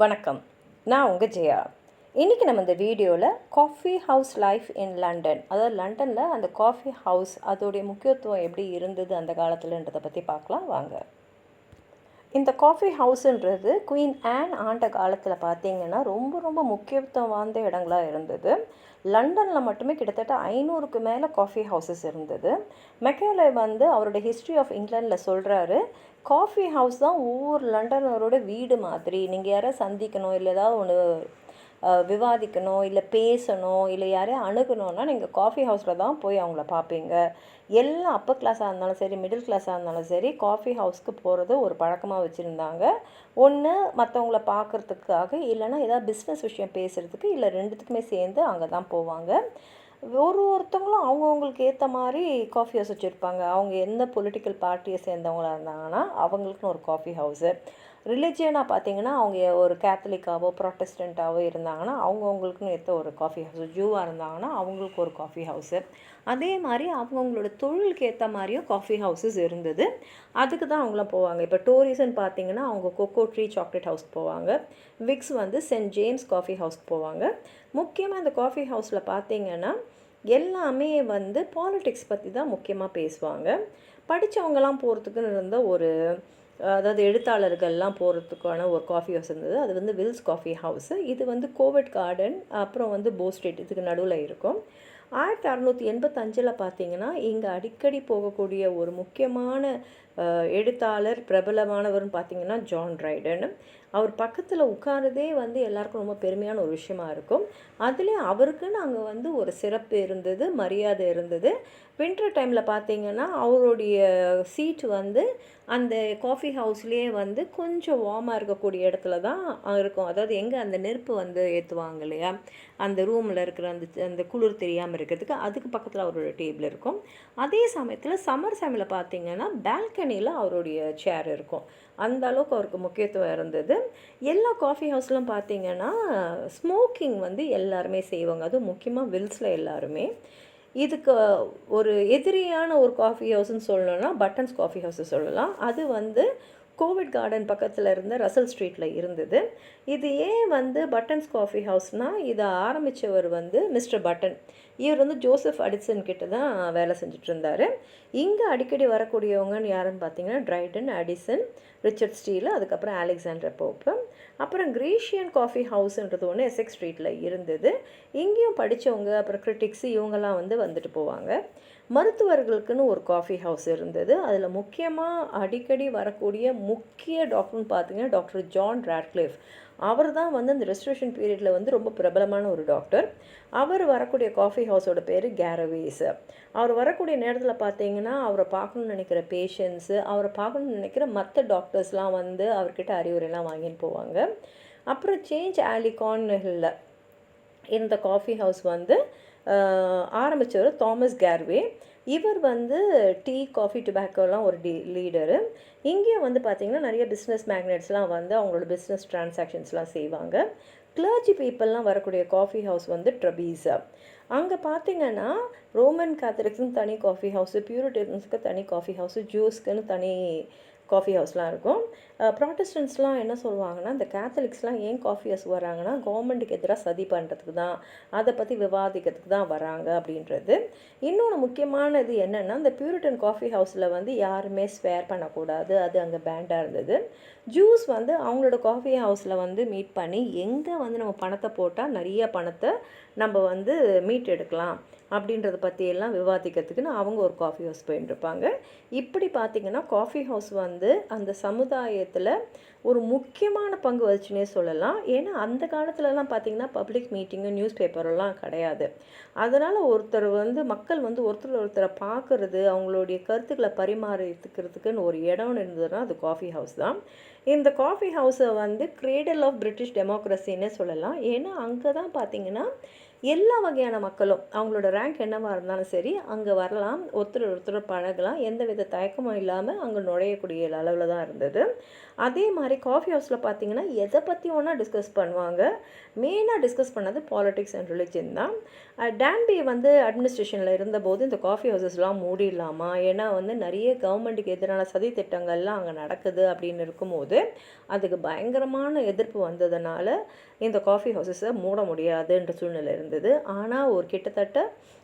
வணக்கம். நான் உங்கள் ஜெயா. இன்றைக்கி நம்ம இந்த வீடியோவில் coffee house life in London, அதாவது லண்டனில் அந்த காஃபி ஹவுஸ் அதோடைய முக்கியத்துவம் எப்படி இருந்தது அந்த காலத்துலன்றதை பற்றி பார்க்கலாம் வாங்க. இந்த காஃபி ஹவுஸுன்றது குயின் ஆன் ஆண்ட காலத்தில் பார்த்திங்கன்னா ரொம்ப ரொம்ப முக்கியத்துவம் வாய்ந்த இடங்களாக இருந்தது. லண்டனில் மட்டுமே கிட்டத்தட்ட 500க்கு மேலே காஃபி ஹவுசஸ் இருந்தது. மெக்கேலே அவரோட ஹிஸ்ட்ரி ஆஃப் இங்கிலாண்டில் சொல்கிறாரு, காஃபி ஹவுஸ் தான் ஒவ்வொரு லண்டனரோட வீடு மாதிரி. நீங்கள் யாரை சந்திக்கணும், இல்லை ஏதாவது ஒன்று விவாதிக்கணும், இல்லை பேசணும், இல்லை யாரையும் அணுகணுன்னா நீங்கள் காஃபி ஹவுஸில் தான் போய் அவங்கள பார்ப்பீங்க. எல்லாம் அப்பர் கிளாஸாக இருந்தாலும் சரி, மிடில் கிளாஸாக இருந்தாலும் சரி, காஃபி ஹவுஸ்க்கு போகிறது ஒரு பழக்கமாக வச்சுருந்தாங்க. ஒன்று மற்றவங்கள பார்க்குறதுக்காக, இல்லைன்னா ஏதாவது பிஸ்னஸ் விஷயம் பேசுகிறதுக்கு, இல்லை ரெண்டுத்துக்குமே சேர்ந்து அங்கே தான் போவாங்க. ஒருத்தவங்களும் அவங்கவுங்களுக்கு ஏற்ற மாதிரி காஃபி ஹவுஸ் வச்சுருப்பாங்க. அவங்க எந்த பொலிட்டிக்கல் பார்ட்டியை சேர்ந்தவங்களாக இருந்தாங்கன்னா அவங்களுக்குன்னு ஒரு காஃபி ஹவுஸு. ரிலிஜியனாக பார்த்திங்கன்னா அவங்க ஒரு கேத்தலிக்காவோ ப்ராட்டஸ்டண்ட்டாவோ இருந்தாங்கன்னா அவங்கவுங்களுக்குன்னு ஏற்ற ஒரு காஃபி ஹவுஸ். ஜூவாக இருந்தாங்கன்னா அவங்களுக்கு ஒரு காஃபி ஹவுஸு. அதே மாதிரி அவங்கவுங்களோட தொழிலுக்கு ஏற்ற மாதிரியும் காஃபி ஹவுஸஸ் இருந்தது. அதுக்கு தான் அவங்களாம் போவாங்க. இப்போ டோரிஸ்ன்னு பார்த்திங்கன்னா அவங்க கொக்கோ ட்ரீ சாக்லேட் ஹவுஸ்க்கு போவாங்க. விக்ஸ் சென்ட் ஜேம்ஸ் காஃபி ஹவுஸ்க்கு போவாங்க. முக்கியமாக இந்த காஃபி ஹவுஸில் பார்த்திங்கன்னா எல்லாமே பாலிடிக்ஸ் பற்றி தான் முக்கியமாக பேசுவாங்க. படித்தவங்கலாம் போகிறதுக்குன்னு இருந்த ஒரு, அதாவது எழுத்தாளர்கள்லாம் போகிறதுக்கான ஒரு காஃபி ஹவுஸ் இருந்தது. அது வில்ஸ் காஃபி ஹவுஸு. இது கோவிட் கார்டன், அப்புறம் போ ஸ்ட்ரீட், இதுக்கு நடுவில் இருக்கும். 1685 பார்த்திங்கன்னா இங்கே அடிக்கடி போகக்கூடிய ஒரு முக்கியமான எழுத்தாளர், பிரபலமானவர்னு பார்த்திங்கன்னா ஜான் ட்ரைடன். அவர் பக்கத்தில் உட்காரதே எல்லாருக்கும் ரொம்ப பெருமையான ஒரு விஷயமா இருக்கும். அதுலேயும் அவருக்குன்னு அங்கே ஒரு சிறப்பு இருந்தது, மரியாதை இருந்தது. வின்டர் டைமில் பார்த்திங்கன்னா அவருடைய சீட்டு அந்த காஃபி ஹவுஸ்லேயே கொஞ்சம் வார்மாக இருக்கக்கூடிய இடத்துல தான் இருக்கும். அதாவது எங்கே அந்த நெருப்பு ஏற்றுவாங்க இல்லையா, அந்த ரூமில் இருக்கிற அந்த குளிர் தெரியாமல் இருக்கிறதுக்கு அதுக்கு பக்கத்தில் அவரோட டேபிள் இருக்கும். அதே சமயத்தில் சம்மர் டைமில் பார்த்திங்கன்னா பால்கனியில் அவருடைய சேர் இருக்கும். அந்த அளவுக்கு அவருக்கு முக்கியத்துவம் இருந்தது. எல்லா காஃபி ஹவுஸ்லாம் பார்த்திங்கன்னா ஸ்மோக்கிங் எல்லாருமே செய்வாங்க. அதுவும் முக்கியமாக வில்ஸில் எல்லாருமே. இதுக்கு ஒரு எதிரியான ஒரு காஃபி ஹவுஸ்ன்னு சொல்லணும்னா பட்டன்ஸ் காஃபி ஹவுஸை சொல்லலாம். அது கோவிட் கார்டன் பக்கத்தில் இருந்த ரசல் ஸ்ட்ரீட்டில் இருந்தது. இது ஏன் பட்டன்ஸ் காஃபி ஹவுஸ்னால், இதை ஆரம்பித்தவர் மிஸ்டர் பட்டன். இவர் ஜோசப் அடிசன் கிட்ட தான் வேலை செஞ்சுட்டு இருந்தார். இங்கே அடிக்கடி வரக்கூடியவங்கன்னு யாருன்னு பார்த்தீங்கன்னா ட்ரைடன், அடிசன், ரிச்சர்ட் ஸ்டீல், அதுக்கப்புறம் அலெக்சாண்டர் போப்பு. அப்புறம் கிரேஷியன் காஃபி ஹவுஸ்ன்றது ஒன்று எஸ்எக்ஸ் ஸ்ட்ரீட்டில் இருந்தது. இங்கேயும் படித்தவங்க, அப்புறம் கிரிட்டிக்ஸு, இவங்கெல்லாம் வந்துட்டு போவாங்க. மருத்துவர்களுக்குன்னு ஒரு காஃபி ஹவுஸ் இருந்தது. அதில் முக்கியமாக அடிக்கடி வரக்கூடிய முக்கிய டாக்டர்னு பார்த்தீங்கன்னா டாக்டர் ஜான் ராட்க்ளிஃப். அவர் தான் அந்த ரெஸ்டரேஷன் பீரியடில் ரொம்ப பிரபலமான ஒரு டாக்டர். அவர் வரக்கூடிய காஃபி ஹவுஸோட பேர் கேரவேஸ். அவர் வரக்கூடிய நேரத்தில் பார்த்தீங்கன்னா அவரை பார்க்கணுன்னு நினைக்கிற பேஷண்ட்ஸு, அவரை பார்க்கணுன்னு நினைக்கிற மற்ற டாக்டர்ஸ்லாம் அவர்கிட்ட அறிவுரைலாம் வாங்கின்னு போவாங்க. அப்புறம் சேஞ்ச் ஆலிகான் ஹில்ல இந்த காஃபி ஹவுஸ் ஆரம்பித்தவர் தாமஸ் கேர்வே. இவர் டீ, காஃபி, டொபாக்கோலாம் ஒரு லீடரு. இங்கேயும் பார்த்திங்கன்னா நிறைய பிஸ்னஸ் மேக்னெட்ஸ்லாம் அவங்களோட பிஸ்னஸ் ட்ரான்சாக்ஷன்ஸ்லாம் செய்வாங்க. கிளர்ஜி பீப்புளெலாம் வரக்கூடிய காஃபி ஹவுஸ் ட்ரபீஸா. அங்கே பார்த்திங்கன்னா ரோமன் கேத்தலிக்ஸுன்னு தனி காஃபி ஹவுஸு, பியூரிட்டன்ஸுக்கு தனி காஃபி ஹவுஸு, ஜூஸ்க்குன்னு தனி காஃபி ஹவுஸ்லாம் இருக்கும். ப்ராட்டஸ்டன்ட்ஸ்லாம் என்ன சொல்லுவாங்கன்னா, இந்த கேத்தலிக்ஸ்லாம் ஏன் காஃபி ஹவுஸ் வராங்கன்னா கவர்மெண்ட்டுக்கு எதிராக சதி பண்ணுறதுக்கு தான், அதை பற்றி விவாதிக்கிறதுக்கு தான் வராங்க அப்படின்றது. இன்னொன்று முக்கியமானது என்னென்னா, இந்த பியூரிட்டன் காஃபி ஹவுஸில் யாருமே ஸ்வேர் பண்ணக்கூடாது, அது அங்கே பேண்டாக இருந்தது. ஜூஸ் அவங்களோட காஃபி ஹவுஸில் மீட் பண்ணி எங்கே நம்ம பணத்தை போட்டால் நிறைய பணத்தை நம்ம மீட் எடுக்கலாம் அப்படின்றத பற்றியெல்லாம் விவாதிக்கிறதுக்குன்னு அவங்க ஒரு காஃபி ஹவுஸ் போயிட்டுருப்பாங்க. இப்படி பார்த்திங்கன்னா காஃபி ஹவுஸ் அந்த சமுதாயத்தில் ஒரு முக்கியமான பங்கு வச்சுன்னே சொல்லலாம். ஏன்னா அந்த காலத்துலலாம் பார்த்திங்கன்னா பப்ளிக் மீட்டிங்கு, நியூஸ் பேப்பரெல்லாம் கிடையாது. அதனால் ஒருத்தர் மக்கள் ஒருத்தரை பார்க்குறது, அவங்களுடைய கருத்துக்களை பரிமாறிக்கிறதுக்குன்னு ஒரு இடம் இருந்ததுன்னா அது காஃபி ஹவுஸ் தான். இந்த காஃபி ஹவுஸை கிரேடல் ஆஃப் பிரிட்டிஷ் டெமோக்ரஸின்னே சொல்லலாம். ஏன்னா அங்கே தான் பார்த்திங்கன்னா எல்லா வகையான மக்களும் அவங்களோட ரேங்க் என்னவாக இருந்தாலும் சரி அங்கே வரலாம், ஒருத்தர் பழகலாம், எந்த வித தயக்கமும் இல்லாமல் அங்கே நுழையக்கூடிய அளவில் தான் இருந்தது. அதே மாதிரி காஃபி ஹவுஸில் பார்த்தீங்கன்னா எதை பற்றி ஒன்றா டிஸ்கஸ் பண்ணுவாங்க. மெயினாக டிஸ்கஸ் பண்ணது பாலிடிக்ஸ் அண்ட் ரிலிஜன் தான். டான்பி வந்து அட்மினிஸ்ட்ரேஷனில் இருந்தபோது இந்த காஃபி ஹவுசஸ்லாம் மூடிடலாமா, ஏன்னா வந்து நிறைய கவர்மெண்ட்டுக்கு எதிரான சதி திட்டங்கள்லாம் அங்கே நடக்குது அப்படின்னு இருக்கும்போது அதுக்கு பயங்கரமான எதிர்ப்பு வந்ததுனால இந்த காஃபி ஹவுசஸை மூட முடியாதுன்ற சூழ்நிலை இருந்தது. ஆனால் ஒரு கிட்டத்தட்ட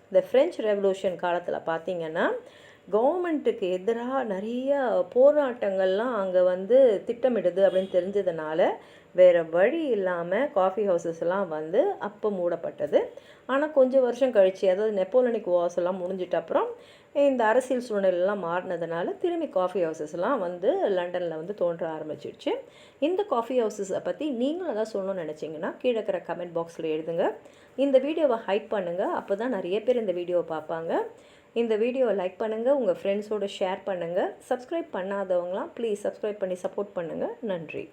இந்த ஃப்ரெஞ்ச் ரெவல்யூஷன் காலத்தில் பார்த்திங்கன்னா கவர்மெண்ட்டுக்கு எதிராக நிறைய போராட்டங்கள்லாம் அங்கே வந்து திட்டமிடுது அப்படின்னு தெரிஞ்சதுனால வேறு வழி இல்லாமல் காஃபி ஹவுசஸ்லாம் வந்து அப்போ மூடப்பட்டது. ஆனால் கொஞ்சம் வருஷம் கழித்து, அதாவது நெப்போலியனிக் வார்ஸ் எல்லாம் முடிஞ்சிட்ட அப்புறம் இந்த அரசியல் சூழ்நிலைலாம் மாறினதுனால திரும்பி காஃபி ஹவுசஸ்லாம் வந்து லண்டனில் வந்து தோன்ற ஆரம்பிச்சிடுச்சு. இந்த காஃபி ஹவுசஸை பற்றி நீங்களும் எதாவது சொல்லணும்னு நினச்சிங்கன்னா கீழே இருக்கிற கமெண்ட் பாக்ஸில் எழுதுங்க. இந்த வீடியோவை ஹைப் பண்ணுங்கள், அப்போ தான் நிறைய பேர் இந்த வீடியோவை பார்ப்பாங்க. இந்த வீடியோவை லைக் பண்ணுங்கள், உங்கள் ஃப்ரெண்ட்ஸோடு ஷேர் பண்ணுங்கள். சப்ஸ்கிரைப் பண்ணாதவங்களாம் ப்ளீஸ் சப்ஸ்கிரைப் பண்ணி சப்போர்ட் பண்ணுங்கள். நன்றி.